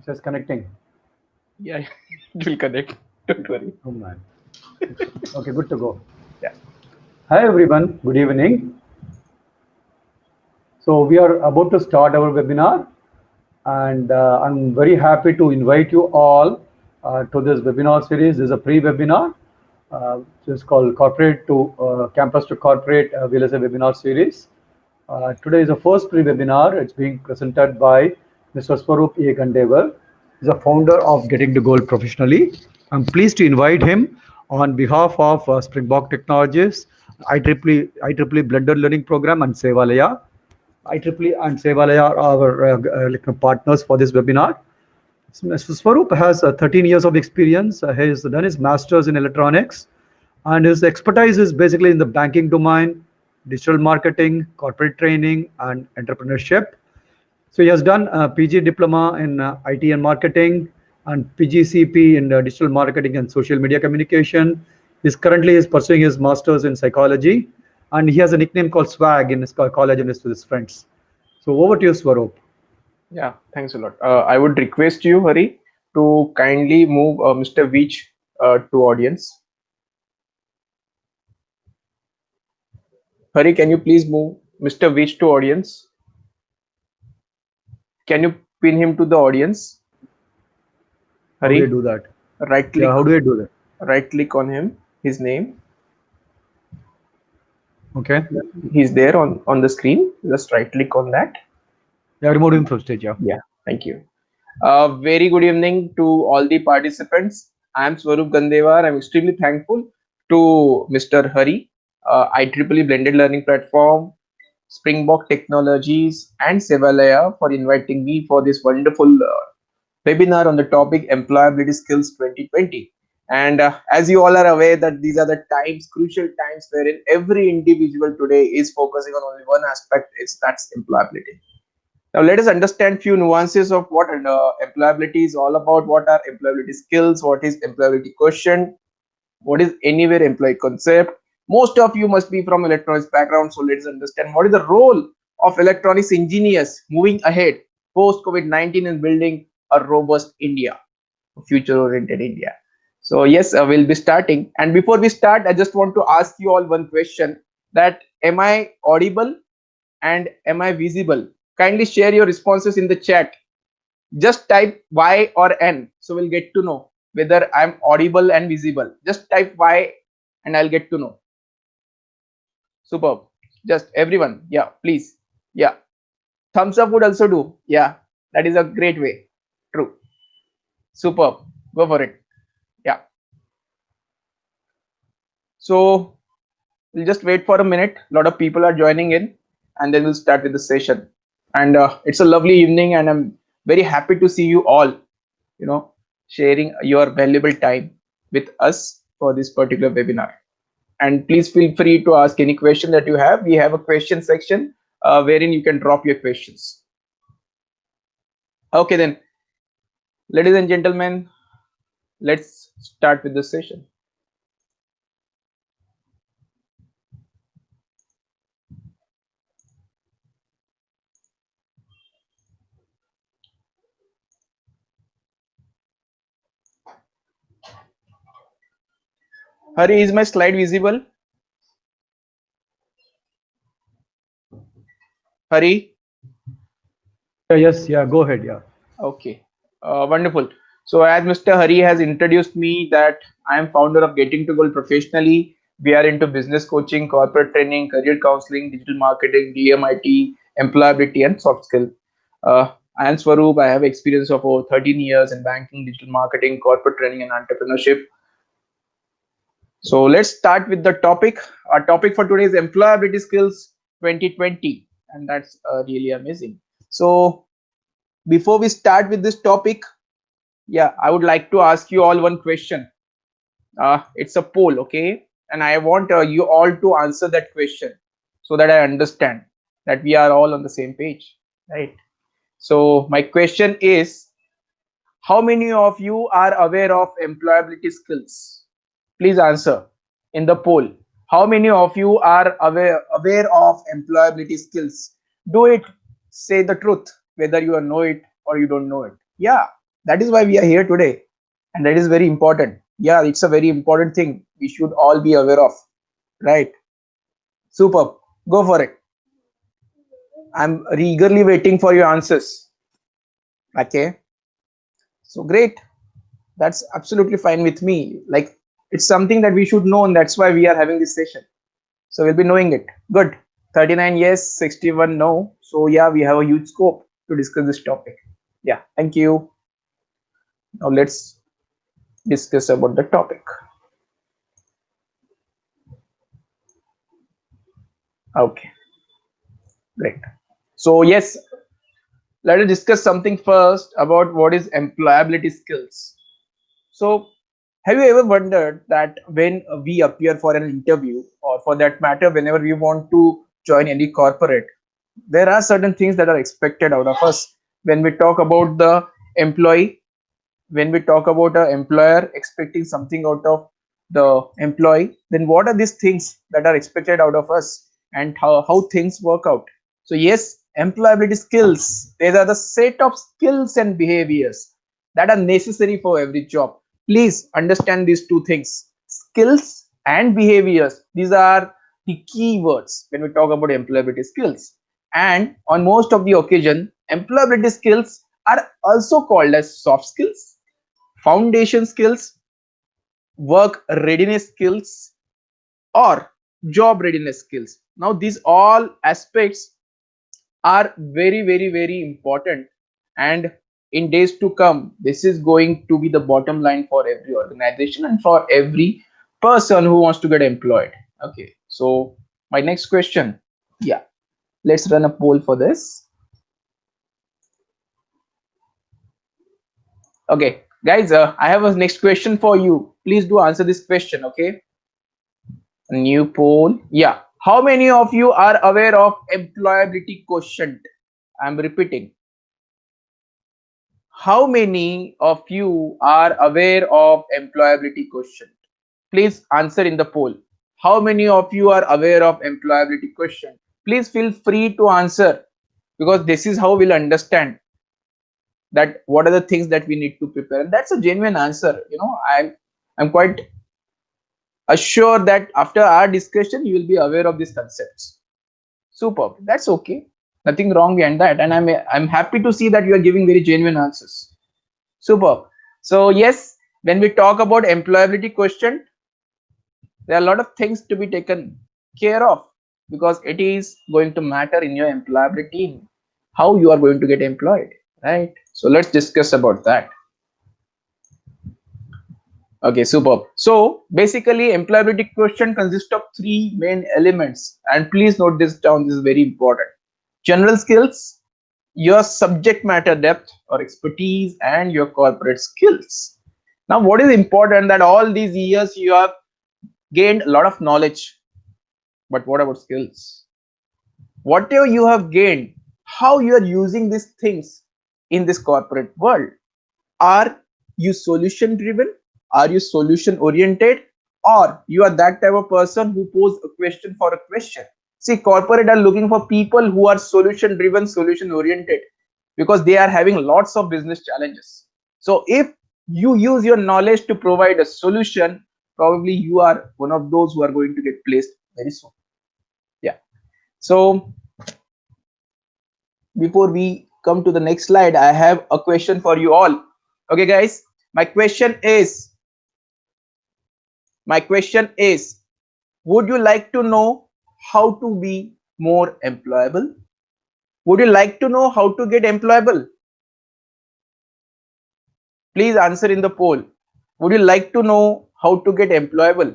Just connecting. Yeah, it will connect. Don't worry. Oh man. Okay, good to go. Yeah. Hi everyone, good evening. So we are about to start our webinar, and I'm very happy to invite you all to this webinar series. This is a pre-webinar. Which is called Corporate to Campus to Corporate VLSA webinar series. Today is the first pre-webinar. It's being presented by Mr. Swaroop A. Gandevar. He's a founder of Getting to Gold Professionally. I'm pleased to invite him on behalf of Springbok Technologies, IEEE Blended Learning Program, and Sevalaya. IEEE and Sevalaya are our partners for this webinar. Mr. Swaroop has 13 years of experience. He has done his master's in electronics, and his expertise is basically in the banking domain, digital marketing, corporate training, and entrepreneurship. So he has done a PG diploma in IT and marketing and PGCP in digital marketing and social media communication. He's currently is pursuing his master's in psychology, and he has a nickname called Swag in his college and with his friends. So over to you, Swaroop. Yeah. Thanks a lot. I would request you, Hari, to kindly move Mr. Veach to audience. Hari, can you please move Mr. Veach to audience? Can you pin him to the audience? How do I Hari, do that? right Yeah, click, how do I do that? right click on him, his name. Okay. He's there on the screen. Just right click on that. Yeah, remove him from stage. Yeah. Yeah. Thank you. Very good evening to all the participants. I am Swaroop Gandevar. I'm extremely thankful to Mr. Hari, IEEE Blended Learning Platform, Springbok Technologies, and Sevalaya for inviting me for this wonderful webinar on the topic Employability Skills 2020. And as you all are aware that these are the times, crucial times wherein every individual today is focusing on only one aspect, that's employability. Now let us understand few nuances of what employability is all about. What are employability skills? What is employability quotient? What is anywhere employee concept? Most of you must be from electronics background, so let's understand what is the role of electronics engineers moving ahead post COVID-19 in building a robust India, a future-oriented India. So yes, we'll be starting. And before we start, I just want to ask you all one question: that am I audible and am I visible? Kindly share your responses in the chat. Just type Y or N, so we'll get to know whether I'm audible and visible. Just type Y and I'll get to know. Superb. Just everyone, yeah, please. Yeah, thumbs up would also do. Yeah, that is a great way. True. Superb. Go for it. Yeah. So we'll just wait for a minute. A lot of people are joining in, and then we'll start with the session. And it's a lovely evening, and I'm very happy to see you all, sharing your valuable time with us for this particular webinar. And please feel free to ask any question that you have. We have a question section wherein you can drop your questions. Okay, then, ladies and gentlemen, let's start with the session. Hari, is my slide visible? Hari? Yeah, yes, yeah, go ahead. Yeah. Okay, wonderful. So as Mr. Hari has introduced me that I am founder of Getting to Gold Professionally. We are into business coaching, corporate training, career counseling, digital marketing, DMIT, employability, and soft skill. I am Swaroop. I have experience of over 13 years in banking, digital marketing, corporate training, and entrepreneurship. So let's start with the topic. Our topic for today is employability skills 2020, and that's really amazing. So before we start with this topic, yeah, I would like to ask you all one question. It's a poll, okay, and I want you all to answer that question so that I understand that we are all on the same page, right? So my question is, how many of you are aware of employability skills? Please answer in the poll. How many of you are aware of employability skills? Do it. Say the truth, whether you know it or you don't know it. Yeah. That is why we are here today, and that is very important. Yeah, it's a very important thing we should all be aware of, right? Superb. Go for it. I'm eagerly waiting for your answers. Okay. So great. That's absolutely fine with me. Like, it's something that we should know, and that's why we are having this session. So we'll be knowing it. Good. 39 yes, 61 no. So yeah, we have a huge scope to discuss this topic. Yeah, thank you. Now let's discuss about the topic. Okay, great. So yes, let us discuss something first about what is employability skills. So have you ever wondered that when we appear for an interview, or for that matter, whenever we want to join any corporate, there are certain things that are expected out of us when we talk about the employee, when we talk about an employer expecting something out of the employee, then what are these things that are expected out of us, and how things work out? So yes, employability skills, these are the set of skills and behaviors that are necessary for every job. Please understand these two things: skills and behaviors. These are the key words when we talk about employability skills. And on most of the occasion, employability skills are also called as soft skills, foundation skills, work readiness skills, or job readiness skills. Now these all aspects are very important, and in days to come this is going to be the bottom line for every organization and for every person who wants to get employed. Okay, so my next question, yeah, let's run a poll for this. Okay guys, I have a next question for you. Please do answer this question. Okay, new poll. Yeah. How many of you are aware of employability quotient? I'm repeating. How many of you are aware of employability quotient? Please answer in the poll. How many of you are aware of employability quotient? Please feel free to answer, because this is how we'll understand that what are the things that we need to prepare. And that's a genuine answer. You know, I'm quite assured that after our discussion you will be aware of these concepts. Superb. That's okay. Nothing wrong behind that, and I'm happy to see that you are giving very genuine answers. Superb. So yes, when we talk about employability quotient, there are a lot of things to be taken care of, because it is going to matter in your employability, how you are going to get employed, right? So let's discuss about that. Okay, superb. So basically, employability quotient consists of three main elements, and please note this down. This is very important: general skills, your subject matter depth or expertise, and your corporate skills. Now, what is important that all these years you have gained a lot of knowledge, but what about skills? Whatever you have gained, how you are using these things in this corporate world? Are you solution driven? Are you solution oriented? Or you are that type of person who pose a question for a question? See, corporate are looking for people who are solution driven, solution oriented, because they are having lots of business challenges. So if you use your knowledge to provide a solution, probably you are one of those who are going to get placed very soon. Yeah. So before we come to the next slide, I have a question for you all. Okay, guys, my question is, would you like to know how to be more employable? Would you like to know how to get employable? Please answer in the poll. Would you like to know how to get employable?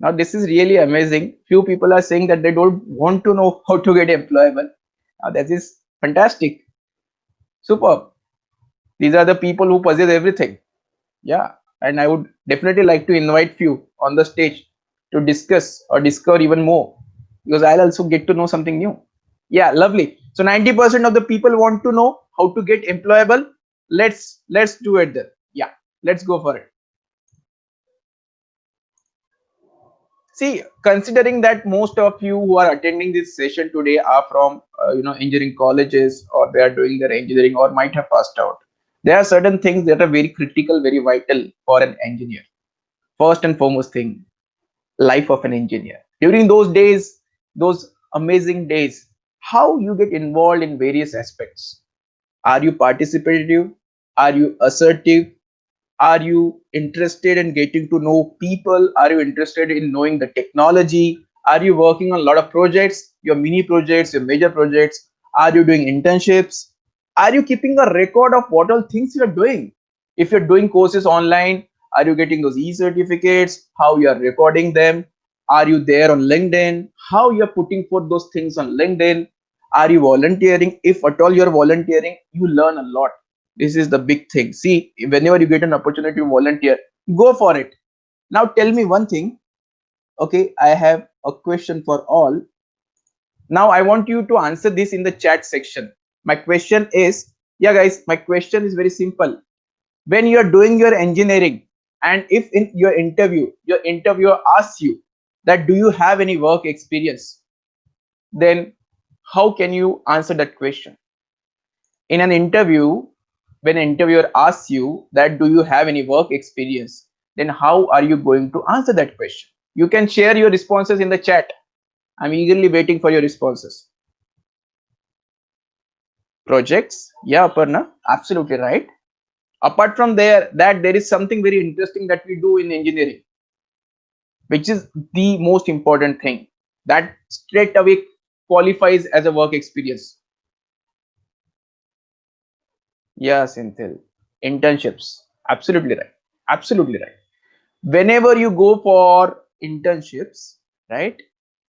Now this is really amazing. Few people are saying that they don't want to know how to get employable. Now that is fantastic. Superb. These are the people who possess everything. Yeah, and I would definitely like to invite few on the stage to discuss or discover even more, because I'll also get to know something new. Yeah, lovely. So 90% of the people want to know how to get employable. Let's do it then. Yeah, let's go for it. See, considering that most of you who are attending this session today are from engineering colleges, or they are doing their engineering or might have passed out. There are certain things that are very critical, very vital for an engineer. First and foremost thing, life of an engineer. During those days, those amazing days, how you get involved in various aspects. Are you participative? Are you assertive? Are you interested in getting to know people? Are you interested in knowing the technology? Are you working on a lot of projects, your mini projects, your major projects? Are you doing internships? Are you keeping a record of what all things you are doing? If you're doing courses online, are you getting those e-certificates? How you are recording them? Are you there on LinkedIn? How you're putting forth those things on LinkedIn? Are you volunteering? If at all you're volunteering, you learn a lot. This is the big thing. See, whenever you get an opportunity to volunteer, go for it. Now tell me one thing. Okay, I have a question for all. Now I want you to answer this in the chat section. My question is, yeah guys, my question is very simple. When you are doing your engineering, and if in your interviewer asks you that do you have any work experience, then how can you answer that question? In an interview, when an interviewer asks you that do you have any work experience, then how are you going to answer that question? You can share your responses in the chat. I'm eagerly waiting for your responses. Projects, yeah, Aparna, absolutely right. Apart from there is something very interesting that we do in engineering, which is the most important thing that straight away qualifies as a work experience. Yeah, Cynthia, internships, absolutely right, absolutely right. Whenever you go for internships, right,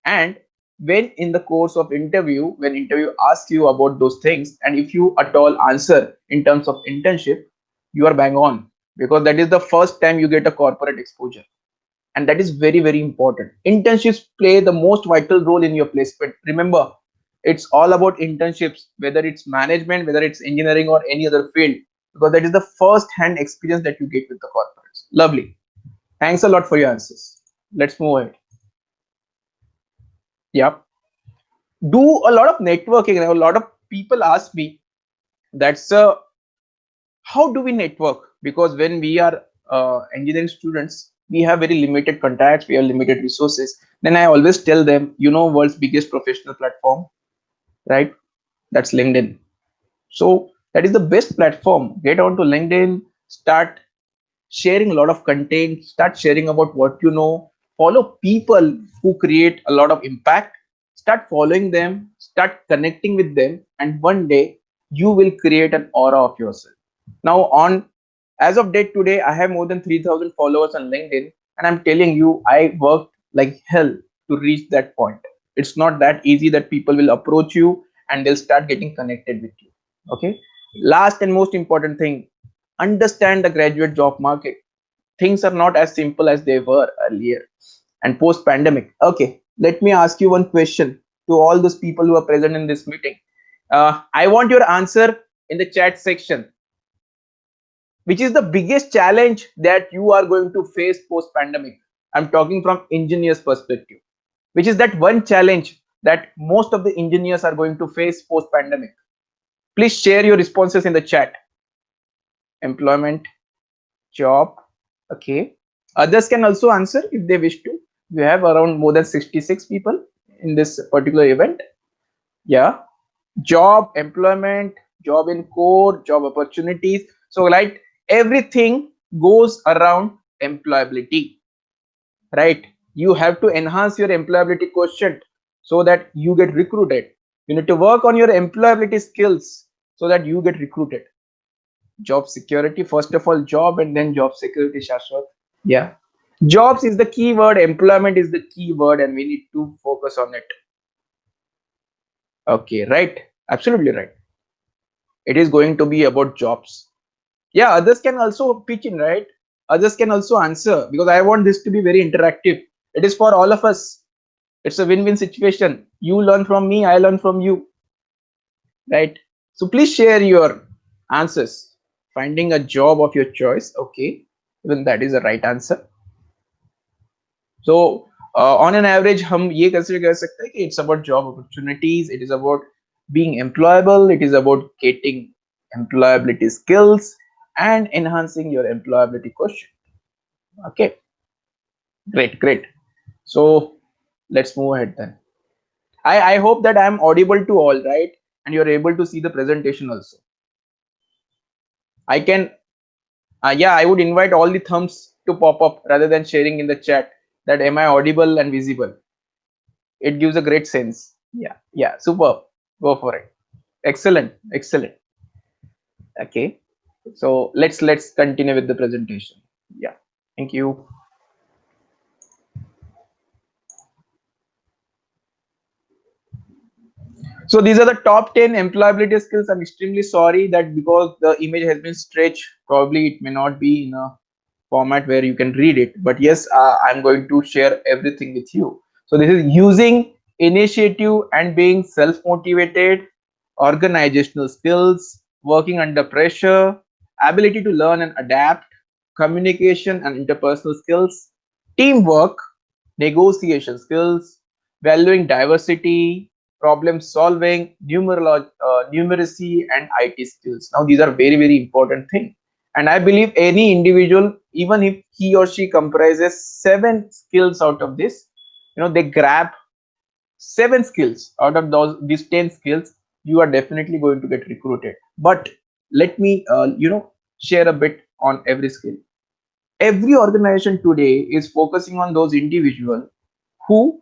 and when in the course of interview, when interview asks you about those things, and if you at all answer in terms of internship, you are bang on, because that is the first time you get a corporate exposure, and that is very very important. Internships play the most vital role in your placement. Remember, it's all about internships, whether it's management, whether it's engineering or any other field, because that is the first hand experience that you get with the corporates. Lovely. Thanks a lot for your answers. Let's move ahead. Yeah. Do a lot of networking. A lot of people ask me that's how do we network? Because when we are engineering students, we have very limited contacts, we have limited resources. Then I always tell them, you know, world's biggest professional platform, right? That's LinkedIn. So that is the best platform. Get onto LinkedIn, start sharing a lot of content, start sharing about what you know, follow people who create a lot of impact, start following them, start connecting with them, and one day you will create an aura of yourself. Now on, as of date today, I have more than 3,000 followers on LinkedIn, and I'm telling you, I worked like hell to reach that point. It's not that easy that people will approach you and they'll start getting connected with you. Okay, last and most important thing, understand the graduate job market. Things are not as simple as they were earlier and post pandemic. Okay, let me ask you one question to all those people who are present in this meeting. I want your answer in the chat section. Which is the biggest challenge that you are going to face post pandemic? I'm talking from engineers perspective. Which is that one challenge that most of the engineers are going to face post pandemic? Please share your responses in the chat. Employment, job. Okay, others can also answer if they wish to. We have around more than 66 people in this particular event. Yeah, job, employment, job in core, job opportunities. So like everything goes around employability, right? You have to enhance your employability quotient so that you get recruited. You need to work on your employability skills so that you get recruited. Job security, first of all job and then job security, Shashwat. Yeah, jobs is the key word, employment is the key word, and we need to focus on it. Okay, right, absolutely right. It is going to be about jobs. Yeah, others can also pitch in, right? Others can also answer, because I want this to be very interactive. It is for all of us. It's a win-win situation. You learn from me, I learn from you, right? So please share your answers. Finding a job of your choice. Okay, even that is the right answer. So on an average, हम ये consider कर सकते हैं कि it's about job opportunities, it is about being employable, it is about getting employability skills, and enhancing your employability quotient. Okay, great. So let's move ahead then. I hope that I'm audible to all, right? And you're able to see the presentation also. I can, yeah, I would invite all the thumbs to pop up rather than sharing in the chat that am I audible and visible. It gives a great sense. Yeah, superb. Go for it. Excellent. Okay, so let's continue with the presentation. Yeah, thank you. So these are the top 10 employability skills. I'm extremely sorry that because the image has been stretched, probably it may not be in a format where you can read it. But yes, I'm going to share everything with you. So this is using initiative and being self-motivated, organizational skills, working under pressure, ability to learn and adapt, communication and interpersonal skills, teamwork, negotiation skills, valuing diversity, problem solving, numeracy, and IT skills. Now, these are very important things. And I believe any individual, even if he or she comprises 7 skills out of this, they grab 7 skills out of these 10 skills, you are definitely going to get recruited. But let me, share a bit on every skill. Every organization today is focusing on those individuals who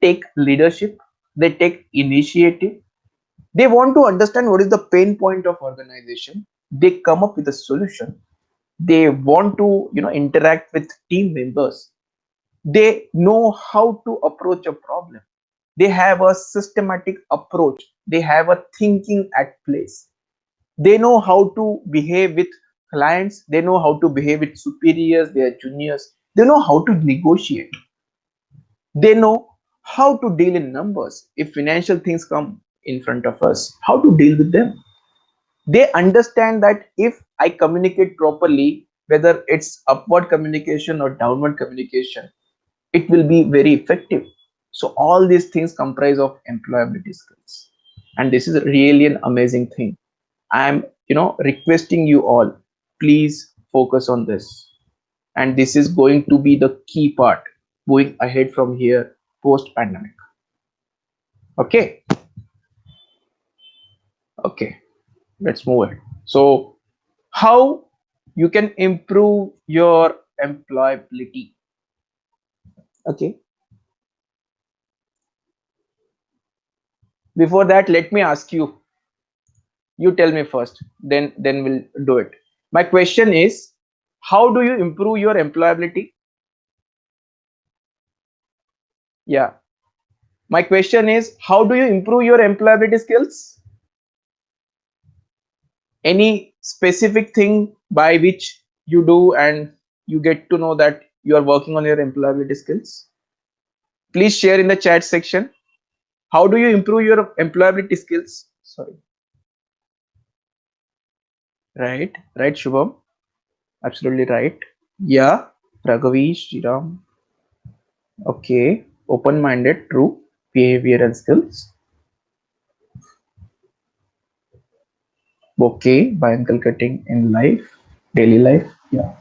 take leadership, they take initiative, they want to understand what is the pain point of organization, they come up with a solution, they want to interact with team members, they know how to approach a problem, they have a systematic approach, they have a thinking at place, they know how to behave with clients, they know how to behave with superiors, their juniors, they know how to negotiate, they know how to deal in numbers. If financial things come in front of us, how to deal with them. They understand that if I communicate properly, whether it's upward communication or downward communication, it will be very effective. So all these things comprise of employability skills, and this is really an amazing thing. I am requesting you all, please focus on this, and this is going to be the key part going ahead from here post pandemic. Okay, let's move ahead. So how you can improve your employability. Okay, before that, let me ask you, you tell me first, then we'll do it. My question is, how do you improve your employability? Yeah, my question is, how do you improve your employability skills? Any specific thing by which you do and you get to know that you are working on your employability skills? Please share in the chat section. How do you improve your employability skills? Sorry. Right, Shubham. Absolutely right. Yeah, Raghavi, Sriram. Okay, open-minded, true. Behavior and skills. Okay, by inculcating in life, daily life. Yeah,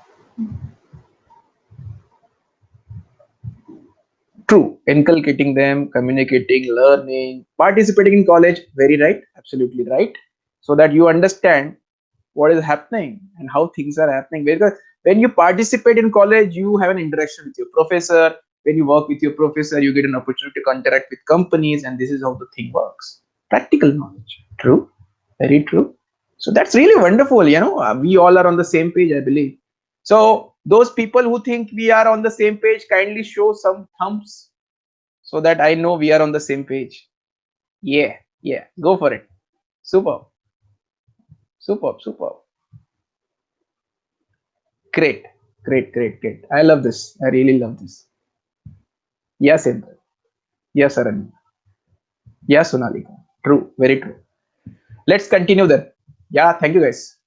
true. Inculcating them, communicating, learning, participating in college. Very right. Absolutely right. So that you understand what is happening and how things are happening. Because when you participate in college, you have an interaction with your professor. When you work with your professor, you get an opportunity to interact with companies, and this is how the thing works. Practical knowledge. True. Very true. So that's really wonderful. We all are on the same page, I believe. So those people who think we are on the same page, kindly show some thumbs so that I know we are on the same page. Yeah, go for it. Superb. Great. I love this. I really love this. Yes, Indra. Yes, Aranya. Yes, Sonalika. True. Very true. Let's continue then. Yeah, thank you guys.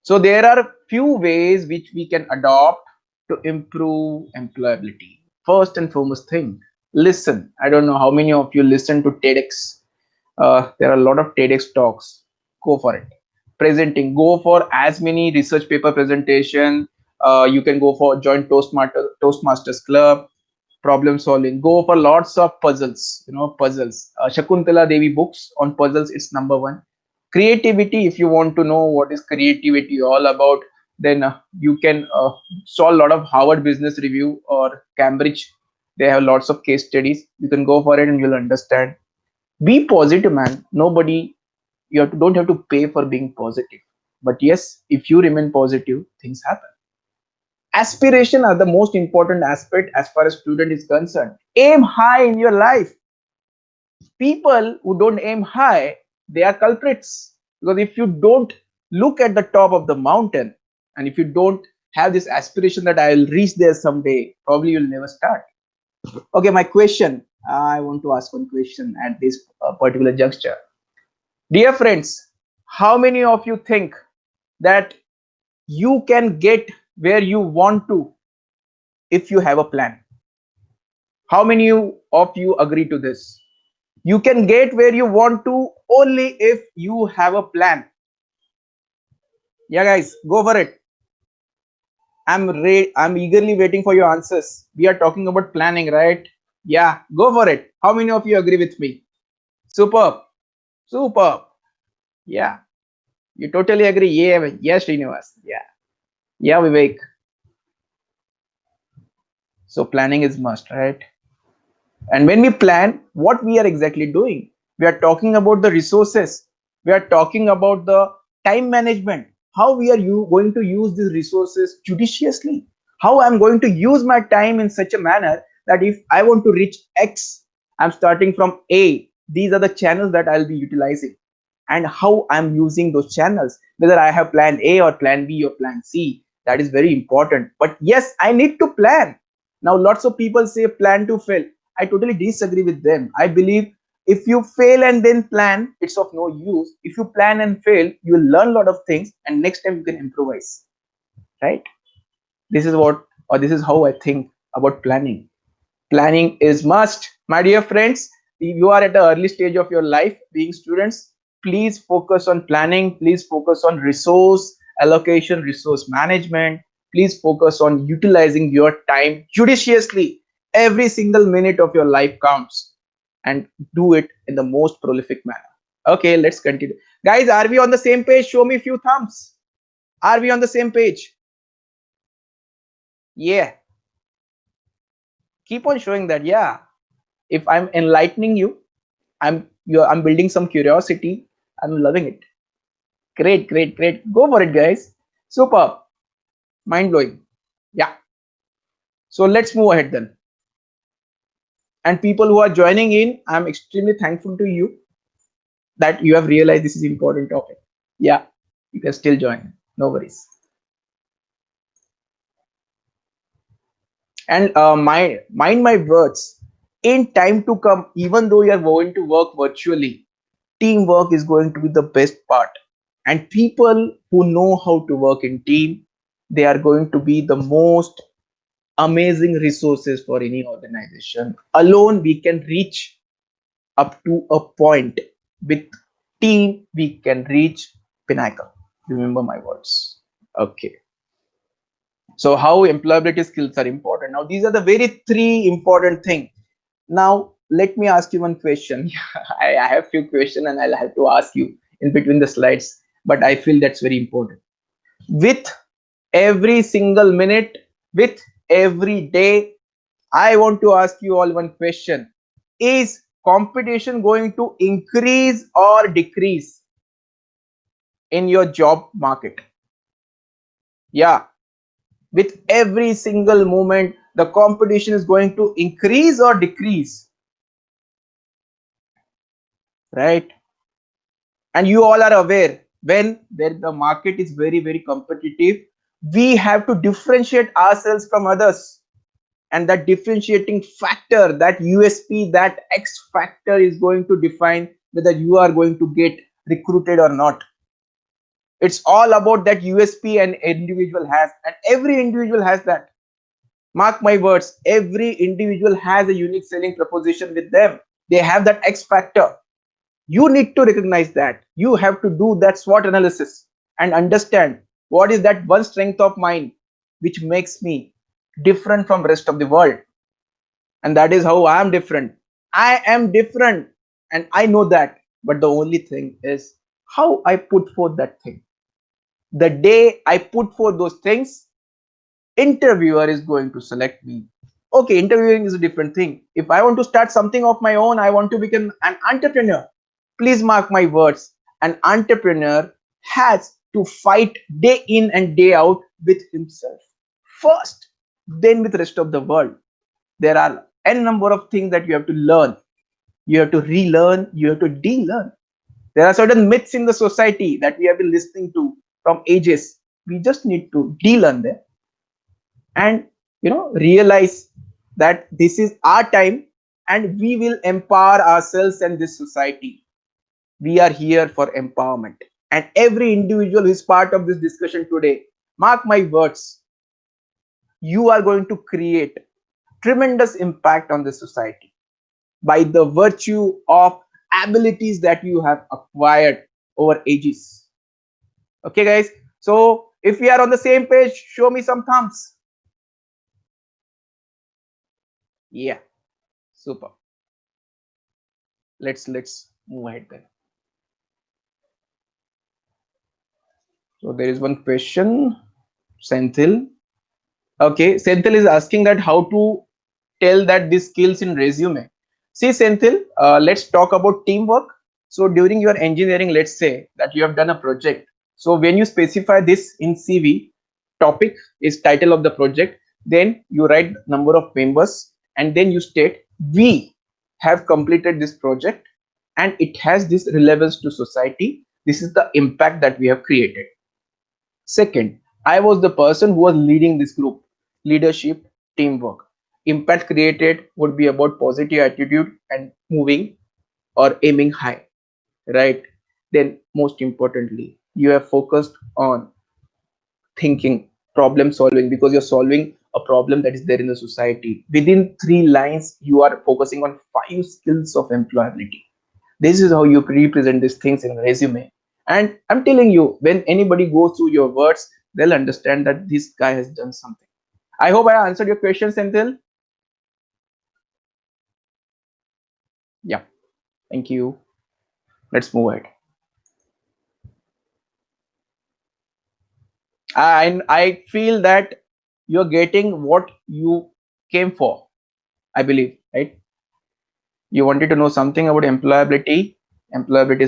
So there are few ways which we can adopt to improve employability. First and foremost thing, listen. I don't know how many of you listen to TEDx. There are a lot of TEDx talks. go for it. Presenting, go for as many research paper presentation. You can go for joint Toastmasters club, problem solving. Go for lots of puzzles. Puzzles. Shakuntala Devi books on puzzles. It's number one. Creativity. If you want to know what is creativity all about, then you can solve a lot of Harvard Business Review or Cambridge. They have lots of case studies. You can go for it and you'll understand. Be positive, man. Nobody, don't have to pay for being positive. But yes, if you remain positive, things happen. Aspiration are the most important aspect as far as student is concerned. Aim high in your life. People who don't aim high, they are culprits. Because if you don't look at the top of the mountain, and if you don't have this aspiration that I will reach there someday, probably you'll never start. Okay, my question. I want to ask one question at this particular juncture. Dear friends, how many of you think that you can get where you want to if you have a plan? How many of you agree to this? You can get where you want to only if you have a plan. Yeah, guys, go for it. I'm eagerly waiting for your answers. We are talking about planning, right? Yeah, go for it. How many of you agree with me? Superb. Superb. Yeah, you totally agree. Yeah, yes, Srinivas. Yeah. Yeah, Vivek. So planning is must, right? And when we plan, what we are exactly doing? We are talking about the resources. We are talking about the time management. How we are going to use these resources judiciously? How I'm going to use my time in such a manner that if I want to reach X, I'm starting from A. These are the channels that I'll be utilizing, and how I'm using those channels. Whether I have plan A or plan B or plan C, that is very important. But yes, I need to plan. Now, lots of people say plan to fail. I totally disagree with them. I believe if you fail and then plan, it's of no use. If you plan and fail, you will learn a lot of things, and next time you can improvise. Right? This is what, or this is how I think about planning. Planning is must, my dear friends. If you are at the early stage of your life, being students, please focus on planning. Please focus on resource allocation, resource management. Please focus on utilizing your time judiciously. Every single minute of your life counts, and do it in the most prolific manner. Okay, let's continue. Guys, are we on the same page? Show me a few thumbs. Are we on the same page? Yeah. Keep on showing that. Yeah. If I'm enlightening you, I'm building some curiosity. I'm loving it. Great, great, great. Go for it, guys. Superb. Mind blowing. Yeah. So let's move ahead then. And people who are joining in, I'm extremely thankful to you that you have realized this is important topic. Yeah, you can still join. No worries. And mind my words. In time to come, even though you are going to work virtually, teamwork is going to be the best part. And people who know how to work in team, they are going to be the most amazing resources for any organization. Alone we can reach up to a point. With team we can reach pinnacle. Remember my words. Okay. So how employability skills are important. Now these are the very three important things. Now let me ask you one question. I have few questions and I'll have to ask you in between the slides, but I feel that's very important. With every single minute, with every day, I want to ask you all one question. Is competition going to increase or decrease in your job market? Yeah, with every single moment, the competition is going to increase or decrease, right? And you all are aware, when the market is very, very competitive, we have to differentiate ourselves from others. And that differentiating factor, that USP, that X factor is going to define whether you are going to get recruited or not. It's all about that USP an individual has, and every individual has that. Mark my words, every individual has a unique selling proposition with them. They have that X factor. You need to recognize that. You have to do that SWOT analysis and understand what is that one strength of mine which makes me different from rest of the world. And that is how I am different. I am different and I know that. But the only thing is how I put forth that thing. The day I put forth those things, interviewer is going to select me. Okay, interviewing is a different thing. If I want to start something of my own, I want to become an entrepreneur. Please mark my words. An entrepreneur has to fight day in and day out with himself first, then with the rest of the world. There are n number of things that you have to learn. You have to relearn, you have to de-learn. There are certain myths in the society that we have been listening to from ages. We just need to de-learn them and realize that this is our time and we will empower ourselves and this society. We are here for empowerment, and every individual who is part of this discussion today, mark my words, you are going to create tremendous impact on the society by the virtue of abilities that you have acquired over ages. Okay guys, so if we are on the same page, show me some thumbs. Yeah, super. Let's move ahead then. So there is one question, Senthil. Okay, Senthil is asking that how to tell that these skills in resume. See Senthil, let's talk about teamwork. So during your engineering, let's say that you have done a project. So when you specify this in CV, topic is title of the project, then you write number of members and then you state we have completed this project and it has this relevance to society. This is the impact that we have created. Second, I was the person who was leading this group. Leadership, teamwork. Impact created would be about positive attitude and moving or aiming high, right? Then, most importantly, you have focused on thinking, problem solving, because you're solving a problem that is there in the society. Within 3 lines, you are focusing on 5 skills of employability. This is how you represent these things in resume. And I'm telling you, when anybody goes through your words, they'll understand that this guy has done something. I hope I answered your question, Senthil. Yeah, thank you. Let's move ahead. And I feel that you're getting what you came for, I believe, right? You wanted to know something about employability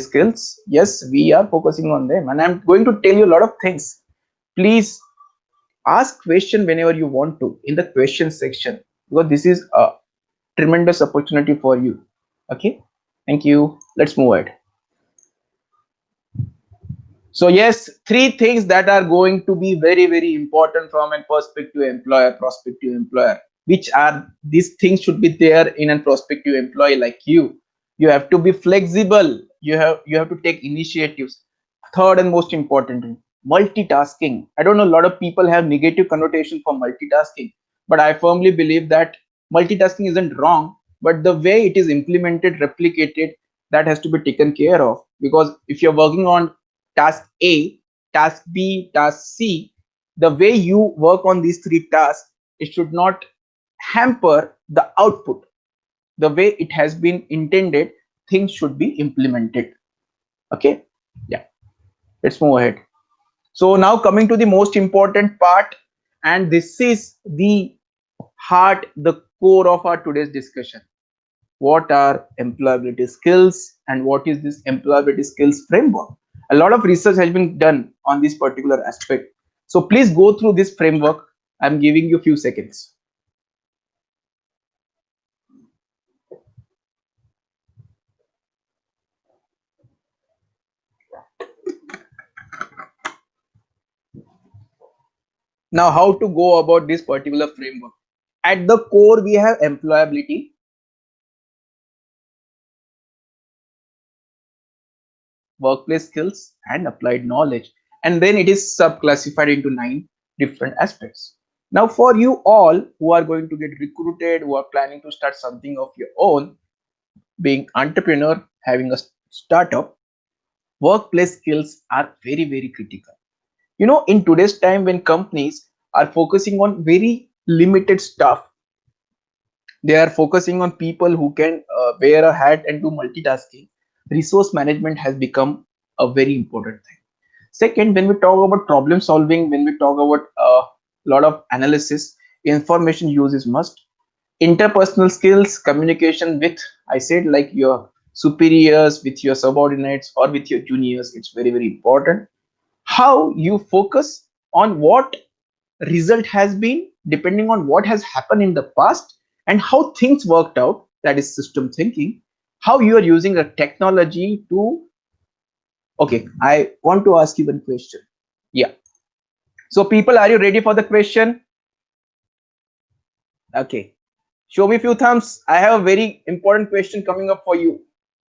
skills. Yes, we are focusing on them, and I'm going to tell you a lot of things. Please ask question whenever you want to in the question section, because this is a tremendous opportunity for you. Okay, thank you. Let's move ahead. So yes, 3 things that are going to be very important from a prospective employer. Which are these things should be there in a prospective employee like you. You have to be flexible. You have to take initiatives. Third and most important, multitasking. I don't know, a lot of people have negative connotation for multitasking, but I firmly believe that multitasking isn't wrong, but the way it is implemented, replicated, that has to be taken care of. Because if you're working on task A, task B, task C, the way you work on these 3 tasks, it should not hamper the output. The way it has been intended, things should be implemented. Okay, yeah, let's move ahead. So now coming to the most important part, and this is the heart, the core of our today's discussion. What are employability skills and what is this employability skills framework? A lot of research has been done on this particular aspect. So please go through this framework. I'm giving you a few seconds. Now, how to go about this particular framework? At the core, we have employability, workplace skills, and applied knowledge. And then it is sub-classified into 9 different aspects. Now, for you all who are going to get recruited, who are planning to start something of your own, being entrepreneur, having a startup, workplace skills are very, very critical. In today's time when companies are focusing on very limited stuff, they are focusing on people who can wear a hat and do multitasking. Resource management has become a very important thing. Second, when we talk about problem solving, when we talk about a lot of analysis, information use is must. Interpersonal skills, communication with, I said, like your superiors, with your subordinates, or with your juniors, it's very, very important. How you focus on what result has been depending on what has happened in the past and how things worked out, that is system thinking. How you are using a technology to, okay, I want to ask you one question. Yeah, so people, are you ready for the question? Okay, show me few thumbs. I have a very important question coming up for you.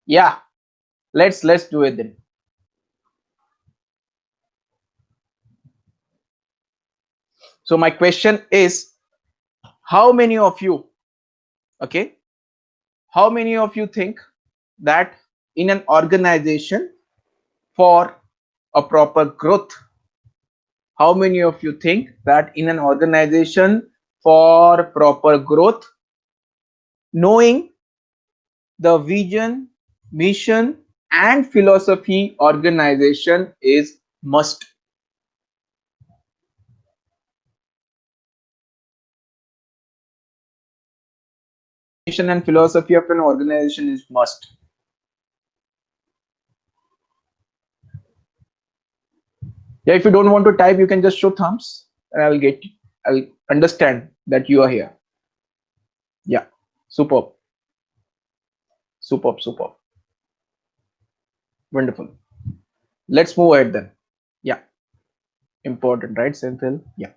Yeah, let's do it then. So my question is, how many of you, okay, how many of you think that in an organization, for a proper growth, how many of you think that in an organization, for proper growth, knowing the vision, mission, and philosophy organization is must? Mission and philosophy of an organization is must. Yeah, if you don't want to type, you can just show thumbs and I'll understand that you are here. Yeah, superb, superb, superb, wonderful. Let's move ahead then. Yeah, important, right, Senthil? Yeah.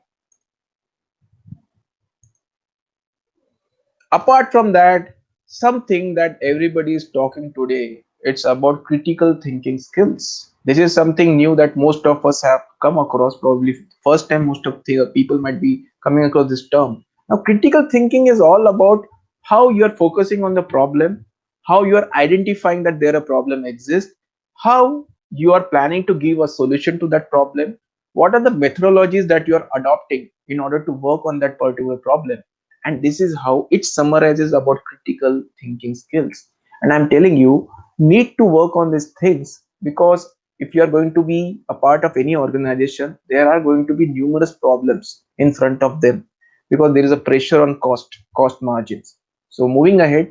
Apart from that, something that everybody is talking today, it's about critical thinking skills. This is something new that most of us have come across, probably first time most of the people might be coming across this term. Now critical thinking is all about how you are focusing on the problem, how you are identifying that there a problem exists, how you are planning to give a solution to that problem, what are the methodologies that you are adopting in order to work on that particular problem. And this is how it summarizes about critical thinking skills. And I'm telling you, need to work on these things, because if you are going to be a part of any organization, there are going to be numerous problems in front of them, because there is a pressure on cost margins. So moving ahead,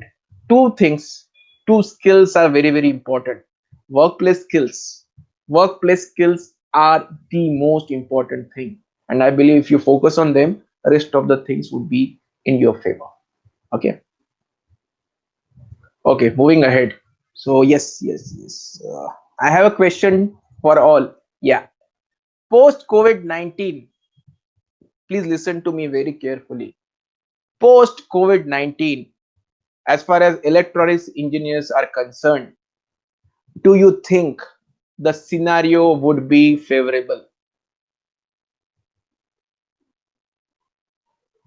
two things, two skills are very, very important. Workplace skills, workplace skills are the most important thing, and I believe if you focus on them, rest of the things would be in your favor. Okay, okay, moving ahead. So yes, I have a question for all. Yeah, post COVID-19, please listen to me very carefully. Post COVID-19, as far as electronics engineers are concerned, do you think the scenario would be favorable?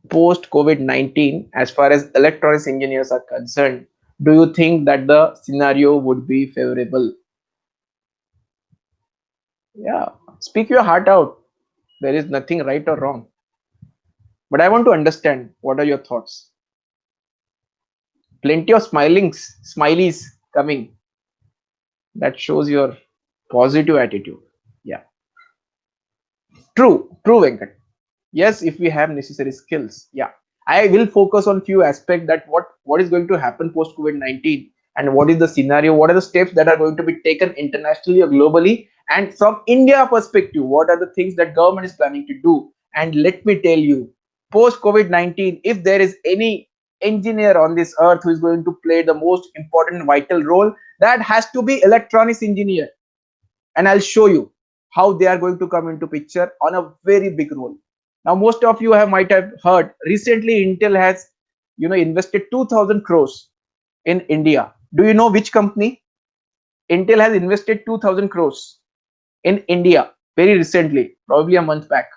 Post COVID-19, as far as electronics engineers are concerned, do you think that the scenario would be favorable? Yeah, speak your heart out. There is nothing right or wrong. But I want to understand, what are your thoughts? Plenty of smileys coming. That shows your positive attitude. Yeah. True, Venkat. Yes, if we have necessary skills. Yeah. I will focus on few aspects, that what is going to happen post COVID-19, and what is the scenario, what are the steps that are going to be taken internationally or globally, and from India perspective, what are the things that government is planning to do. And let me tell you, post COVID-19, if there is any engineer on this earth who is going to play the most important vital role, that has to be electronics engineer. And I'll show you how they are going to come into picture on a very big role. Now most of you might have heard, recently Intel has invested 2000 crores in India. Do you know which company? Intel has invested 2000 crores in India very recently, probably a month back.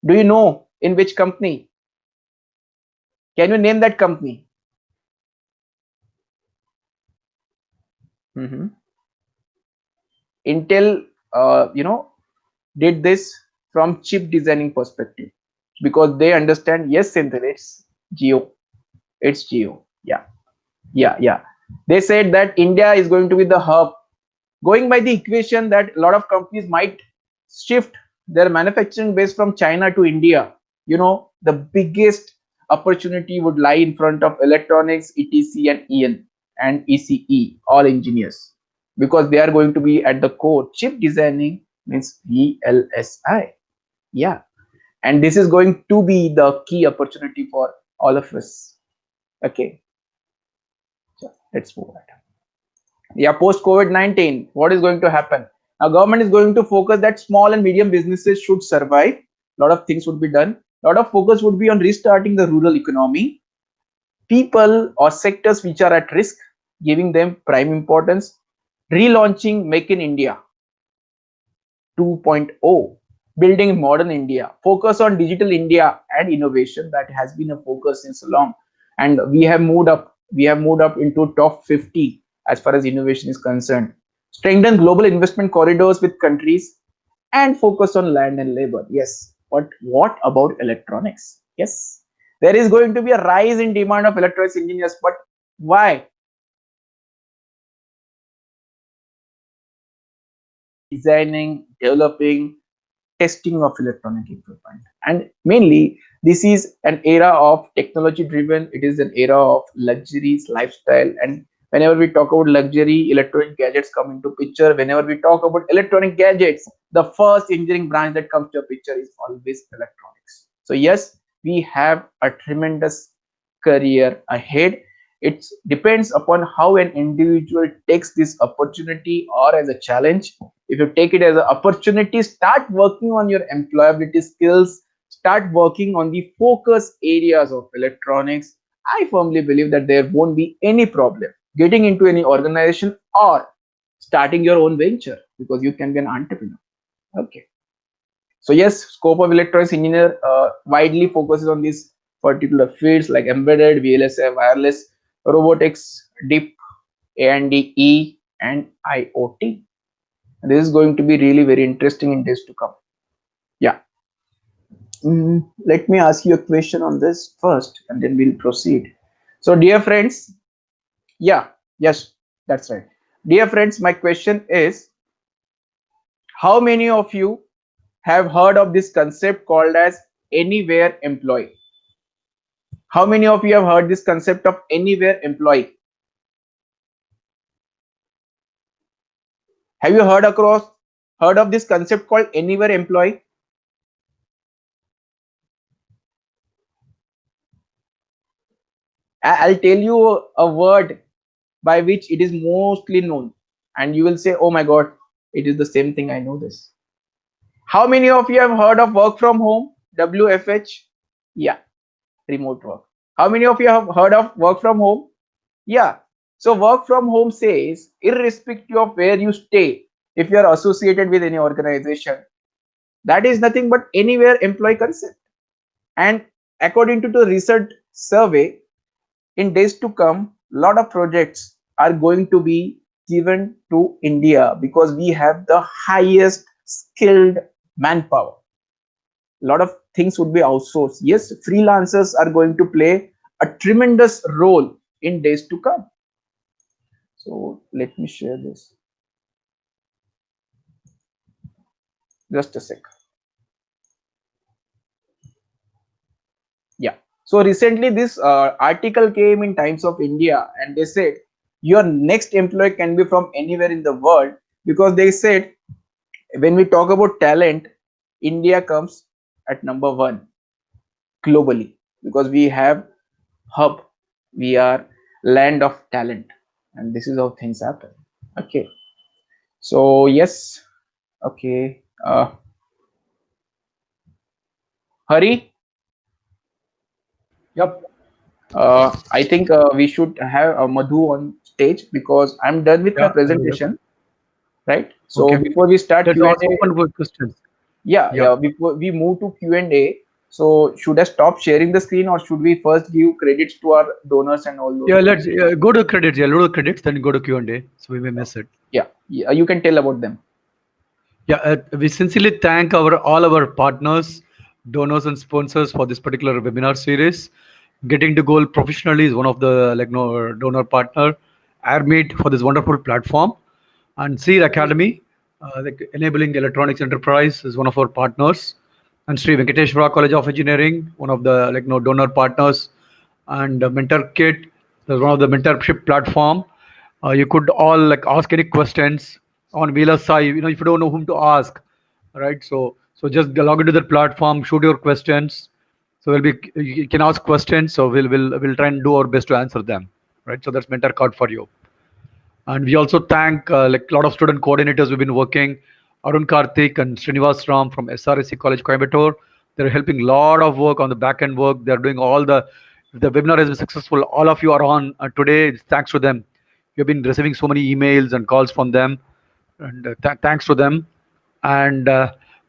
Do you know in which company? Can you name that company? Intel, did this from chip designing perspective, because they understand, yes, Senthil, it's geo. Yeah, yeah, yeah. They said that India is going to be the hub, going by the equation that a lot of companies might shift their manufacturing base from China to India. The biggest opportunity would lie in front of electronics, etc, and EN and ECE, all engineers, because they are going to be at the core. Chip designing means VLSI. Yeah, and this is going to be the key opportunity for all of us. Okay, so let's move on. Yeah, post COVID-19, what is going to happen? Now government is going to focus that small and medium businesses should survive. A lot of things would be done. A lot of focus would be on restarting the rural economy, people or sectors which are at risk, giving them prime importance, relaunching Make in India 2.0, building modern India, focus on digital India and innovation. That has been a focus since long, and we have moved up into top 50 as far as innovation is concerned. Strengthen global investment corridors with countries, and focus on land and labor. Yes, but what about electronics? Yes, there is going to be a rise in demand of electronics engineers, but why? Designing, developing, testing of electronic equipment. And mainly, this is an era of technology driven, it is an era of luxuries, lifestyle. And whenever we talk about luxury, electronic gadgets come into picture. Whenever we talk about electronic gadgets, the first engineering branch that comes to a picture is always electronics. So yes, we have a tremendous career ahead. It depends upon how an individual takes this opportunity or as a challenge. If you take it as an opportunity, start working on your employability skills, start working on the focus areas of electronics. I firmly believe that there won't be any problem getting into any organization or starting your own venture, because you can be an entrepreneur. Okay, so yes, scope of electronics engineer widely focuses on these particular fields like embedded, VLSI, wireless, robotics, deep A&E, and IoT. This is going to be really very interesting in days to come. Yeah. Let me ask you a question on this first, and then we'll proceed. So, dear friends, yes, that's right. Dear friends, my question is, how many of you have heard of this concept called as anywhere employee? How many of you have heard this concept of anywhere employee? Have you heard of this concept called anywhere employee? I'll tell you a word by which it is mostly known, and you will say, oh my god, it is the same thing, I know this. How many of you have heard of work from home? WFH? Yeah, remote work. How many of you have heard of work from home? Yeah. So work from home says, irrespective of where you stay, if you are associated with any organization, that is nothing but anywhere employee concept. And according to the research survey, in days to come, lot of projects are going to be given to India, because we have the highest skilled manpower. A lot of things would be outsourced. Yes, freelancers are going to play a tremendous role in days to come. So let me share this. Just a sec. Yeah. So recently this article came in Times of India, and they said your next employee can be from anywhere in the world, because they said when we talk about talent, India comes at number 1 globally, because we have hub, we are land of talent, and this is how things happen. Okay, so yes, okay, Hari. Yep. I think we should have Madhu on stage, because I'm done with my Yeah. Yep. presentation, right? So Okay. before we start Let's also Q&A, open for questions. yeah, Yep. before we move to Q&A, so should I stop sharing the screen, or should we first give credits to our donors and all those Yeah. things? Let's go to credits. Yeah. Load credits, then go to Q&A. So we may miss it. Yeah, you can tell about them. Yeah, we sincerely thank all our partners, donors, and sponsors for this particular webinar series. Getting to Goal Professionally is one of the no, donor partner. Airmeet for this wonderful platform, and Seed Academy, enabling electronics enterprise, is one of our partners, and Sri Venkateshwara College of Engineering, one of the donor partners, and Mentor Kit, is one of the mentorship platform. You could all ask any questions on VLSI. If you don't know whom to ask, right? So just log into the platform, shoot your questions. So you can ask questions. So we'll try and do our best to answer them, right? So that's mentor card for you. And we also thank a lot of student coordinators we've been working, Arun Karthik and Srinivas Ram from SRSC College Coimbatore. They're helping a lot of work on the back end work. They're doing all the webinar has been successful. All of you are on today. Thanks to them. You've been receiving so many emails and calls from them, and thanks to them. And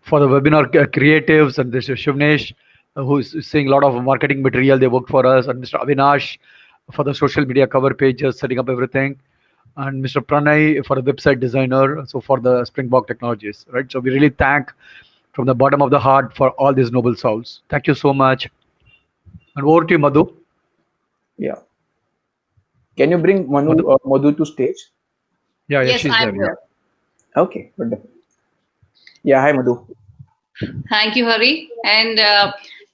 for the webinar creatives, and this is Shivnesh, who is seeing a lot of marketing material. They worked for us, and Mr. Avinash for the social media cover pages, setting up everything, and Mr. Pranay for the website designer, so for the Springbok Technologies, right? So we really thank from the bottom of the heart for all these noble souls. Thank you so much. And over to you, Madhu. Yeah. Can you bring Madhu to stage? Yeah, Yes, she's I'm there. here. Okay, wonderful. Yeah, hi Madhu. Thank you, Hari. And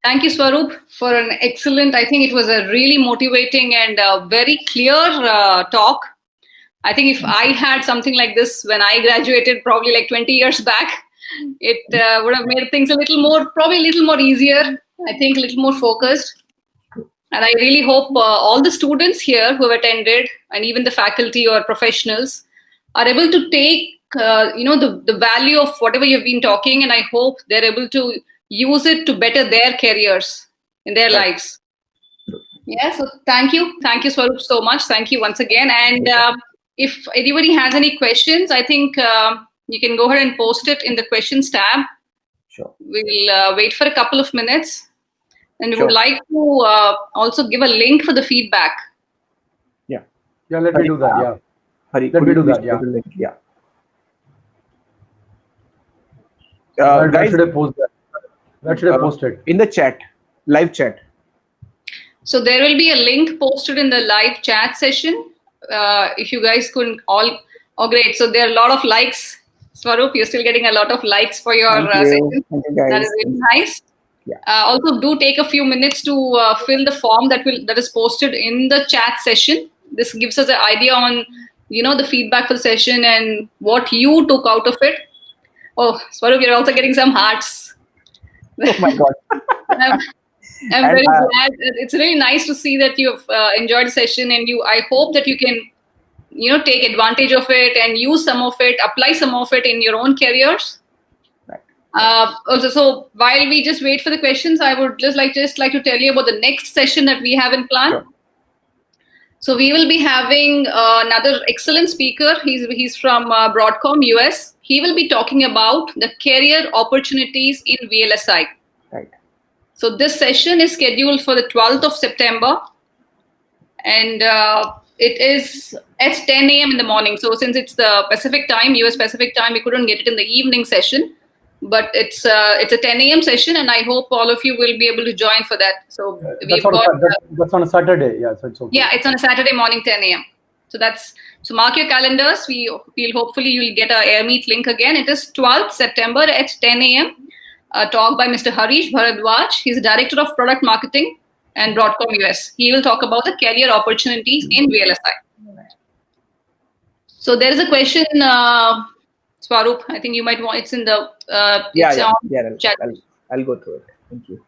thank you, Swaroop, for an excellent, I think it was a really motivating and very clear talk. I think if I had something like this when I graduated, probably like 20 years back, it would have made things probably a little more easier, I think a little more focused. And I really hope all the students here who have attended, and even the faculty or professionals, are able to take the value of whatever you've been talking, and I hope they're able to use it to better their careers in their lives. Yeah, so thank you Swaroop, so much. Thank you once again. And if anybody has any questions, I think you can go ahead and post it in the questions tab. Sure. We'll wait for a couple of minutes, and we Sure. would like to also give a link for the feedback. Yeah, let me do that. Yeah, Hari, let me do that. put Yeah. the link? Yeah. Where Guys, should I post that? Where should I post it? in the chat, live chat. So there will be a link posted in the live chat session. If you guys couldn't all, oh great. So there are a lot of likes. Swaroop, you're still getting a lot of likes for your session. Thank you, guys. That is really nice. Yeah. Also, do take a few minutes to fill the form that is posted in the chat session. This gives us an idea on the feedback for the session and what you took out of it. Oh, Swaroop, you're also getting some hearts. Oh my God. I'm very glad. It's really nice to see that you've enjoyed the session, and I hope that you can, take advantage of it and use some of it, apply some of it in your own careers. Right. Also, so while we just wait for the questions, I would just like to tell you about the next session that we have in plan. Sure. So we will be having another excellent speaker. He's from Broadcom US. He will be talking about the career opportunities in VLSI. Right. So this session is scheduled for the 12th of September, and it is at 10 a.m. in the morning. So since it's the Pacific time, US Pacific time, we couldn't get it in the evening session, but it's a 10 a.m. session, and I hope all of you will be able to join for that. So that's on a Saturday. Yeah, so it's okay. Yeah, it's on a Saturday morning, 10 a.m. So mark your calendars. We'll hopefully you'll get our Airmeet link again. It is 12th September at 10 a.m. A talk by Mr. Harish Bharadwaj. He's the Director of Product Marketing and Broadcom US. He will talk about the career opportunities in VLSI. So there is a question, Swaroop. I think you might want. It's in the chat. I'll go through it. Thank you.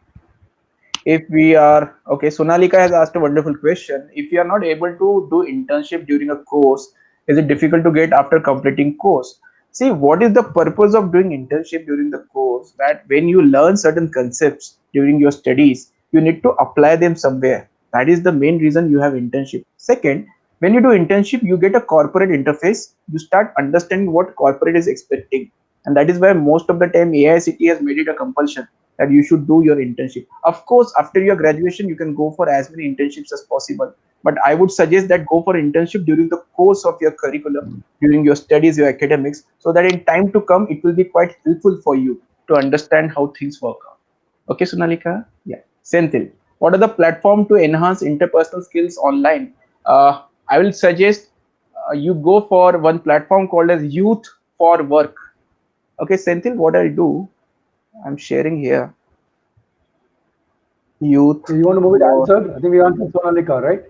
If we are okay, Sonalika has asked a wonderful question. If you are not able to do internship during a course, is it difficult to get after completing course? See, what is the purpose of doing internship during the course? That when you learn certain concepts during your studies, you need to apply them somewhere. That is the main reason you have internship. Second, when you do internship, you get a corporate interface. You start understanding what corporate is expecting. And that is why most of the time AICTE has made it a compulsion that you should do your internship. Of course, after your graduation, you can go for as many internships as possible. but I would suggest that go for internship during the course of your curriculum, during your studies, your academics, so that in time to come, it will be quite helpful for you to understand how things work out. Okay, Sonalika? Yeah. Senthil, what are the platform to enhance interpersonal skills online? I will suggest you go for one platform called as Youth for Work. Okay, Senthil, what I'll do, I'm sharing here. Youth. You want to move it answered? I think we answered Sonalika, right?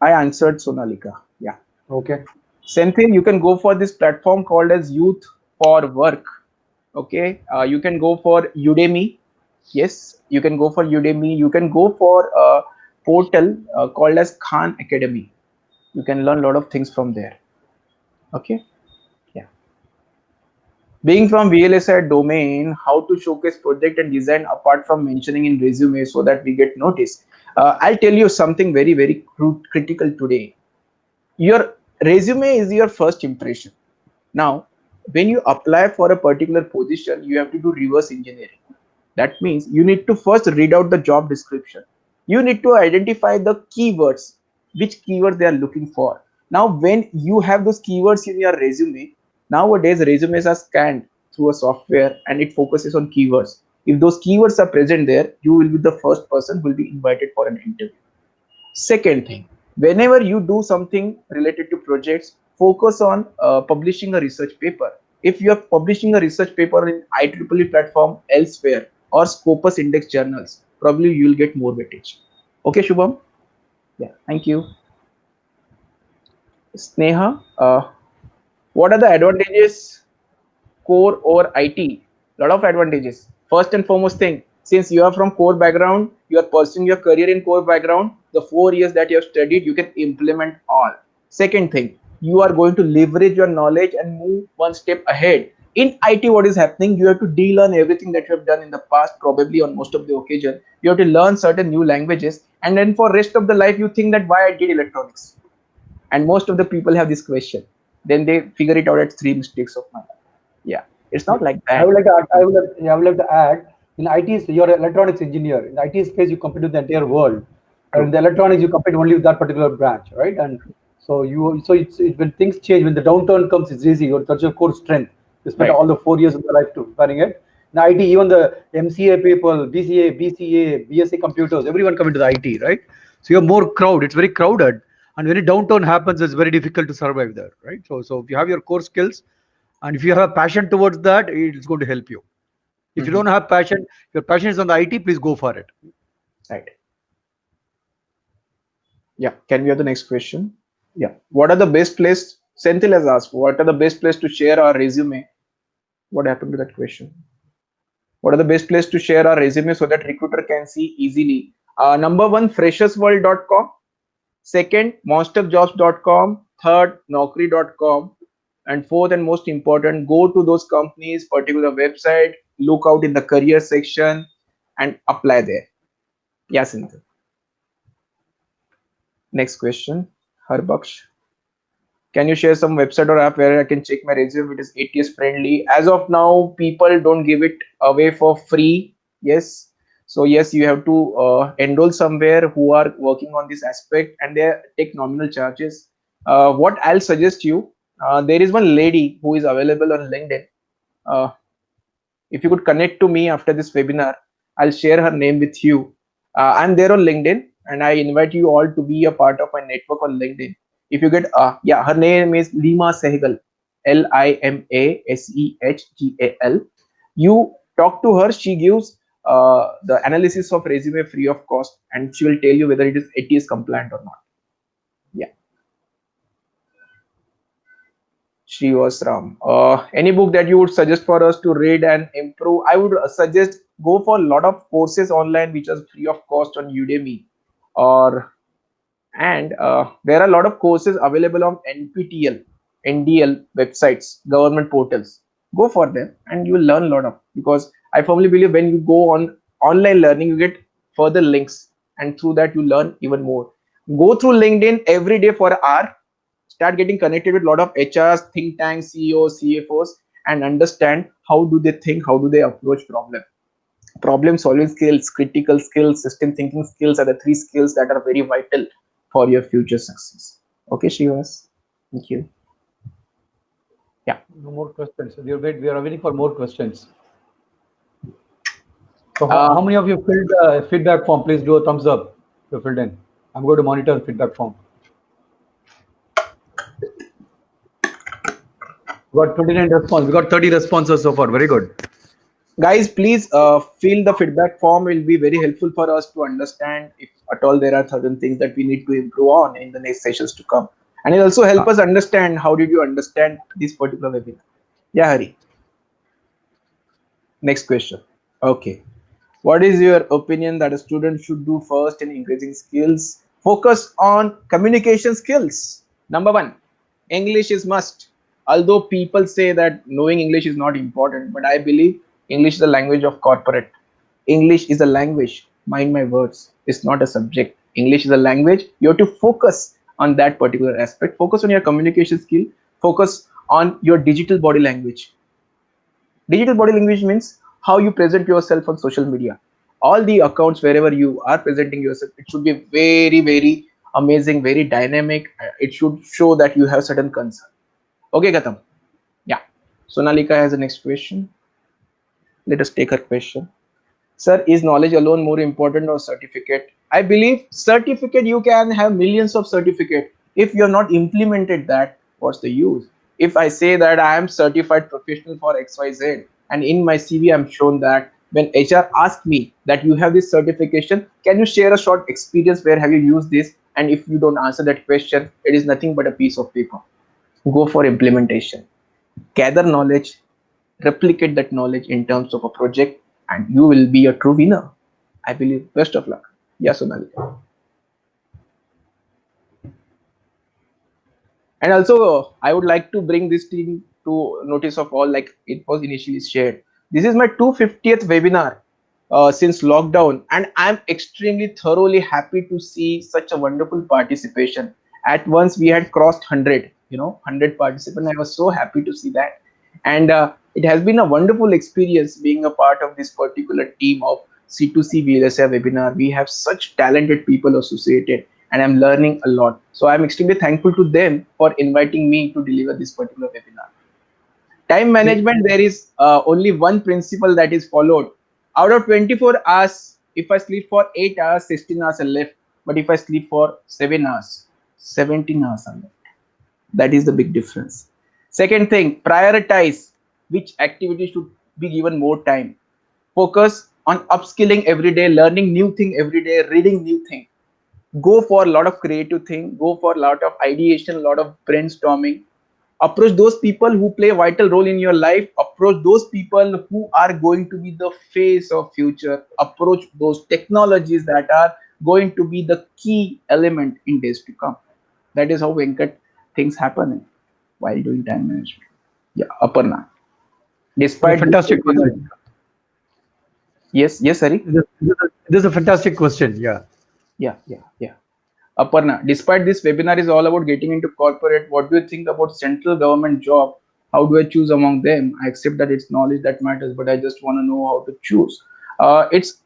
I answered Sonalika. Yeah. Okay. Senthil, you can go for this platform called as Youth for Work. Okay. You can go for Udemy. Yes, you can go for Udemy. You can go for a portal called as Khan Academy. You can learn a lot of things from there. Okay. Yeah. Being from VLSI domain, how to showcase project and design apart from mentioning in resume so that we get noticed. I'll tell you something very, very critical today. Your resume is your first impression. Now, when you apply for a particular position, you have to do reverse engineering. That means you need to first read out the job description. You need to identify the keywords, which keywords they are looking for. Now, when you have those keywords in your resume, nowadays resumes are scanned through a software and it focuses on keywords. If those keywords are present there, you will be the first person who will be invited for an interview. Second thing, whenever you do something related to projects, focus on publishing a research paper. If you are publishing a research paper in IEEE platform elsewhere or Scopus index journals, probably you will get more weightage. Okay, Shubham? Yeah, thank you. Sneha, what are the advantages core over IT? Lot of advantages. First and foremost thing, since you are from core background, you are pursuing your career in core background, the 4 years that you have studied, you can implement all. Second thing, you are going to leverage your knowledge and move one step ahead. In IT, what is happening? You have to de-learn everything that you have done in the past, probably on most of the occasion. You have to learn certain new languages, and then for rest of the life, you think that why I did electronics. And most of the people have this question. Then they figure it out at 3 mistakes of my life. Yeah, it's not like that. I would like to add, I would like to add, in IT, you're an electronics engineer. In the IT space, you compete with the entire world. And in the electronics, you compete only with that particular branch, right? And so when things change, when the downturn comes, it's easy. That's your core strength. You spend all the 4 years of your life to preparing it. In IT, even the MCA people, BCA, BSc computers, everyone come into the IT, right? So you're more crowd. It's very crowded. And when a downturn happens, it's very difficult to survive there, right? So if you have your core skills, and if you have a passion towards that, it's going to help you. If you don't have passion, your passion is on the IT, please go for it. Right. Yeah. Can we have the next question? Yeah. What are the best place? Senthil has asked, what are the best place to share our resume? What happened to that question? What are the best place to share our resume so that recruiter can see easily? Number one, freshersworld.com. Second, monsterjobs.com. Third, naukri.com. And fourth and most important, go to those companies, particular website, look out in the career section and apply there. Yes, Senthil. Next question, Harbaksh. Can you share some website or app where I can check my resume if it is ATS friendly? As of now, people don't give it away for free. Yes. So yes, you have to enroll somewhere who are working on this aspect and they take nominal charges. What I'll suggest you, there is one lady who is available on LinkedIn. If you could connect to me after this webinar, I'll share her name with you. I'm there on LinkedIn and I invite you all to be a part of my network on LinkedIn. If you get, yeah, her name is Lima Sehgal, Limasehgal. You talk to her, she gives the analysis of resume free of cost and she will tell you whether it is ATS compliant or not. Yeah. Srivasram, any book that you would suggest for us to read and improve? I would suggest go for a lot of courses online which are free of cost on Udemy, and there are a lot of courses available on NPTEL, NDL websites, government portals. Go for them and you will learn a lot of, because I firmly believe when you go on online learning, you get further links and through that you learn even more. Go through LinkedIn every day for an hour. Start getting connected with a lot of HRs, think tanks, CEOs, CFOs, and understand how do they think, how do they approach problem solving skills, critical skills, system thinking skills are the 3 skills that are very vital for your future success. Okay, Shivas. Thank you. Yeah. No more questions. We are waiting for more questions. So Uh, how many of you filled the feedback form? Please do a thumbs up. If you filled in. I'm going to monitor the feedback form. We got 29 responses. We got 30 responses so far. Very good. Guys, please fill the feedback form. Will be very helpful for us to understand if at all there are certain things that we need to improve on in the next sessions to come, and it also help us understand how did you understand this particular webinar. Yeah, Hari. Next question. Okay. What is your opinion that a student should do first in increasing skills? Focus on communication skills. Number one, English is must. Although people say that knowing English is not important, but I believe English is a language of corporate. English is a language. Mind my words. It's not a subject. English is a language. You have to focus on that particular aspect. Focus on your communication skill. Focus on your digital body language. Digital body language means how you present yourself on social media. All the accounts wherever you are presenting yourself, it should be very, very amazing, very dynamic. It should show that you have certain concern. Okay, Gatam. Yeah. Sonalika has the next question. Let us take her question. Sir, is knowledge alone more important or certificate? I believe certificate, you can have millions of certificate. If you're not implemented that, what's the use? If I say that I am certified professional for XYZ and in my CV I'm shown that, when HR asks me that you have this certification, can you share a short experience where have you used this? And if you don't answer that question, it is nothing but a piece of paper. Go for implementation. Gather knowledge, replicate that knowledge in terms of a project, and you will be a true winner. I believe. Best of luck. Yeah, Sonali. And also, I would like to bring this team to notice of all, like it was initially shared. This is my 250th webinar since lockdown, and I'm extremely thoroughly happy to see such a wonderful participation. At once, we had crossed 100, 100 participants. I was so happy to see that. And it has been a wonderful experience being a part of this particular team of C2C VLSI webinar. We have such talented people associated, and I'm learning a lot. So I'm extremely thankful to them for inviting me to deliver this particular webinar. Time management, there is only one principle that is followed. Out of 24 hours, if I sleep for 8 hours, 16 hours are left. But if I sleep for 7 hours, 17 hours are left. That is the big difference. Second thing, prioritize which activity should be given more time. Focus on upskilling every day, learning new thing every day, reading new thing. Go for a lot of creative thing, go for a lot of ideation, a lot of brainstorming. Approach those people who play a vital role in your life. Approach those people who are going to be the face of future. Approach those technologies that are going to be the key element in days to come. That is how Venkat things happen while doing time management. Yeah, Aparna. Despite Fantastic question. Yes, Hari. This is a fantastic question. Yeah. Aparna, despite this webinar is all about getting into corporate, what do you think about central government job? How do I choose among them? I accept that it's knowledge that matters, but I just want to know how to choose. It's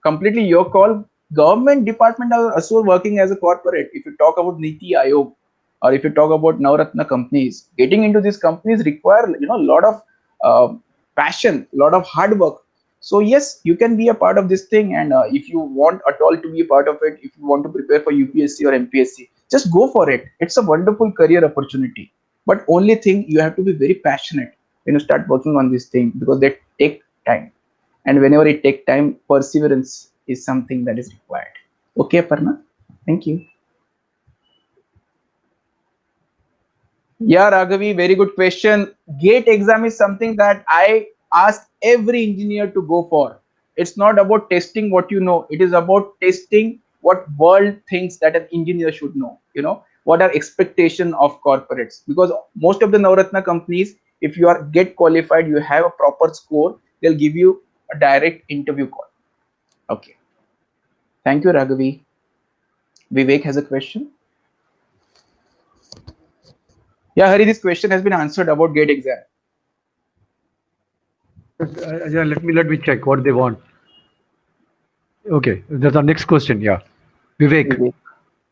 completely your call. Government department are also working as a corporate. If you talk about Niti Aayog, or if you talk about Navratna companies, getting into these companies require a lot of passion, a lot of hard work. So yes, you can be a part of this thing, and if you want at all to be a part of it, if you want to prepare for UPSC or MPSC, just go for it. It's a wonderful career opportunity, but only thing, you have to be very passionate when you start working on this thing, because they take time, and whenever it take time, perseverance is something that is required. Okay, Aparna, thank you. Yeah, Raghavi, very good question. GATE exam is something that I ask every engineer to go for. It's not about testing what you know. It is about testing what world thinks that an engineer should know. What are expectation of corporates? Because most of the Navratna companies, if you are get qualified, you have a proper score, they'll give you a direct interview call. Okay. Thank you, Raghavi. Vivek has a question. Yeah, Hari, this question has been answered about GATE exam. Yeah, let me check what they want. Okay, that's our next question. Yeah, Vivek.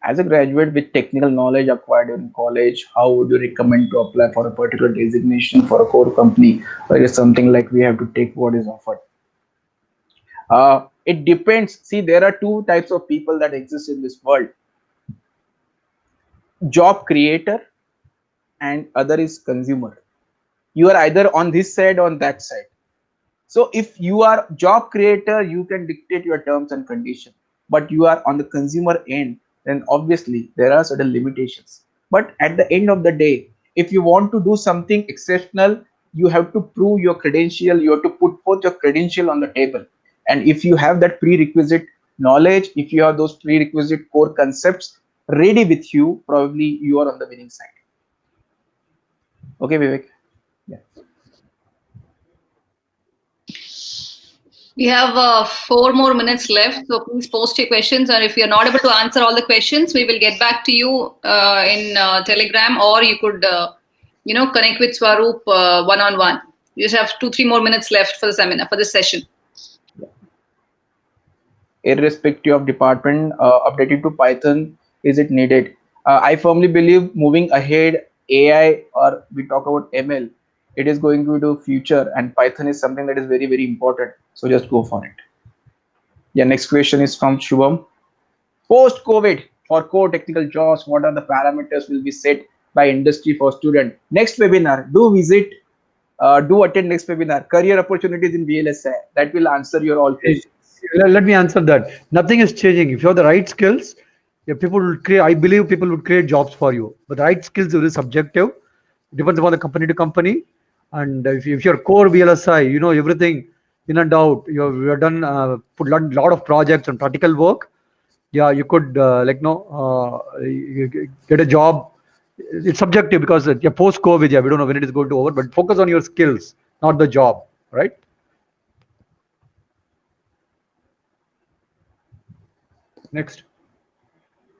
as a graduate with technical knowledge acquired in college, how would you recommend to apply for a particular designation for a core company, or is something like we have to take what is offered? It depends. See, there are two types of people that exist in this world: job creator, and other is consumer. You are either on this side or on that side. So if you are job creator, you can dictate your terms and conditions. But you are on the consumer end, then obviously there are certain limitations. But at the end of the day, if you want to do something exceptional, you have to prove your credential, you have to put forth your credential on the table. And if you have that prerequisite knowledge, if you have those prerequisite core concepts ready with you, probably you are on the winning side. Okay, Vivek. Yeah. We have 4 more minutes left, so please post your questions. And if you're not able to answer all the questions, we will get back to you in Telegram, or you could, connect with Swaroop one-on-one. You just have 2-3 more minutes left for the seminar, for this session. Irrespective of department, updating to Python, is it needed? I firmly believe moving ahead, AI, or we talk about ML, it is going to be the future, and Python is something that is very, very important. So just go for it. Yeah, next question is from Shubham. Post COVID, for core technical jobs, what are the parameters will be set by industry for student? Next webinar, do attend next webinar, career opportunities in VLSI. That will answer your all questions. Let me answer that. Nothing is changing. If you have the right skills, people will create. I believe people would create jobs for you. But the right skills is subjective. It depends upon the company to company. And if you're core VLSI, you know everything in and out. You have done put a lot of projects and practical work. Yeah, you could you get a job. It's subjective because post COVID, we don't know when it is going to over. But focus on your skills, not the job, right? Next.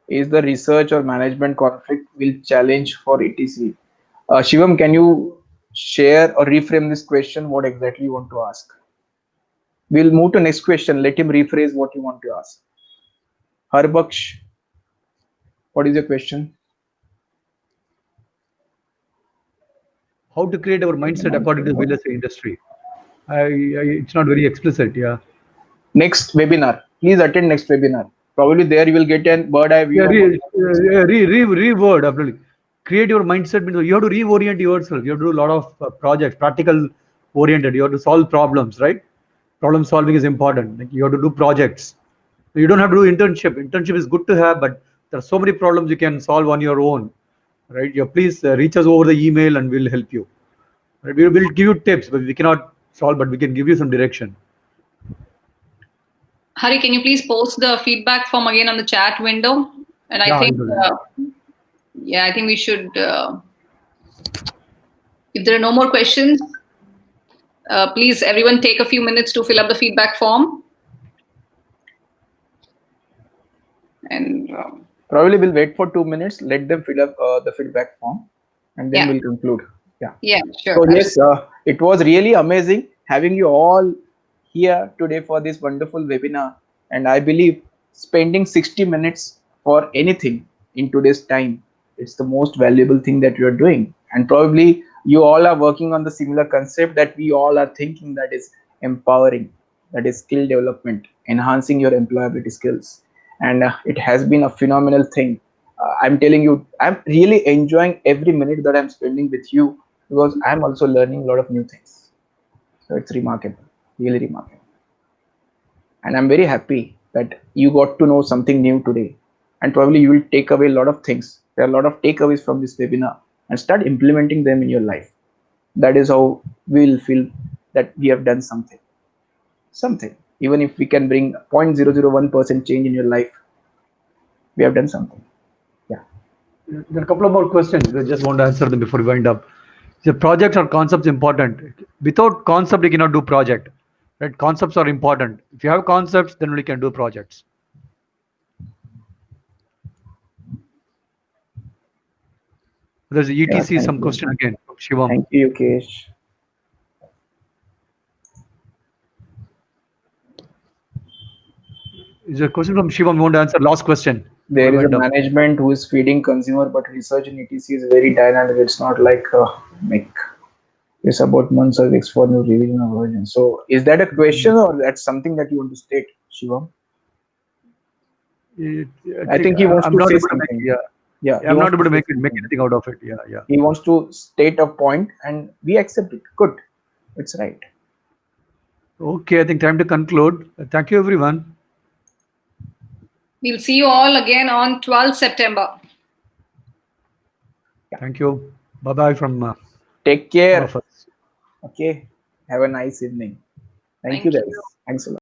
Is the research or management conflict will challenge for ETC? Shivam, can you share or reframe this question? What exactly you want to ask? We'll move to next question. Let him rephrase what you want to ask. Harbaksh, what is your question? How to create our mindset according to the real estate industry? It's not very explicit. Yeah. Next webinar. Please attend next webinar. Probably there you will get a bird eye view. Reword, absolutely. Create your mindset. You have to reorient yourself. You have to do a lot of projects, practical oriented. You have to solve problems, right? Problem solving is important. Like you have to do projects. You don't have to do internship. Internship is good to have, but there are so many problems you can solve on your own, right? Please reach us over the email and we'll help you. Right? We will give you tips, but we cannot solve, but we can give you some direction. Hari, can you please post the feedback form again on the chat window? And I think, I think we should, if there are no more questions, please everyone take a few minutes to fill up the feedback form. And probably we'll wait for 2 minutes, let them fill up the feedback form, and then we'll conclude. Yeah, sure. So yes, it was really amazing having you all here today for this wonderful webinar. And I believe spending 60 minutes for anything in today's time, it's the most valuable thing that you're doing. And probably you all are working on the similar concept that we all are thinking, that is empowering, that is skill development, enhancing your employability skills. And it has been a phenomenal thing. I'm telling you, I'm really enjoying every minute that I'm spending with you, because I'm also learning a lot of new things. So it's remarkable, really remarkable. And I'm very happy that you got to know something new today. And probably you will take away a lot of things. There are a lot of takeaways from this webinar, and start implementing them in your life. That is how we'll feel that we have done something. Even if we can bring 0.001% change in your life, we have done something. Yeah. There are a couple of more questions. I just want to answer them before we wind up. The projects or concepts important. Without concept, you cannot do project. Right? Concepts are important. If you have concepts, then we can do projects. There's a ETC, some question again from Shivam. Thank you, Yokesh. Is a question from Shivam? You want to answer? Last question. There is a Went up. management who is feeding consumer, but research in ETC is very dynamic. It's not like it's about months or weeks for new revision of version. So is that a question or that's something that you want to state, Shivam? I think he wants I'm to not say able to something. make, yeah, He I'm not wants able to say make something. anything out of it. Yeah. He wants to state a point and we accept it. Good. It's right. Okay, I think time to conclude. Thank you, everyone. We'll see you all again on 12th September. Thank you. Bye bye from Take all care. of us. Okay. Have a nice evening. Thank Thank you, guys. you. Thanks a lot.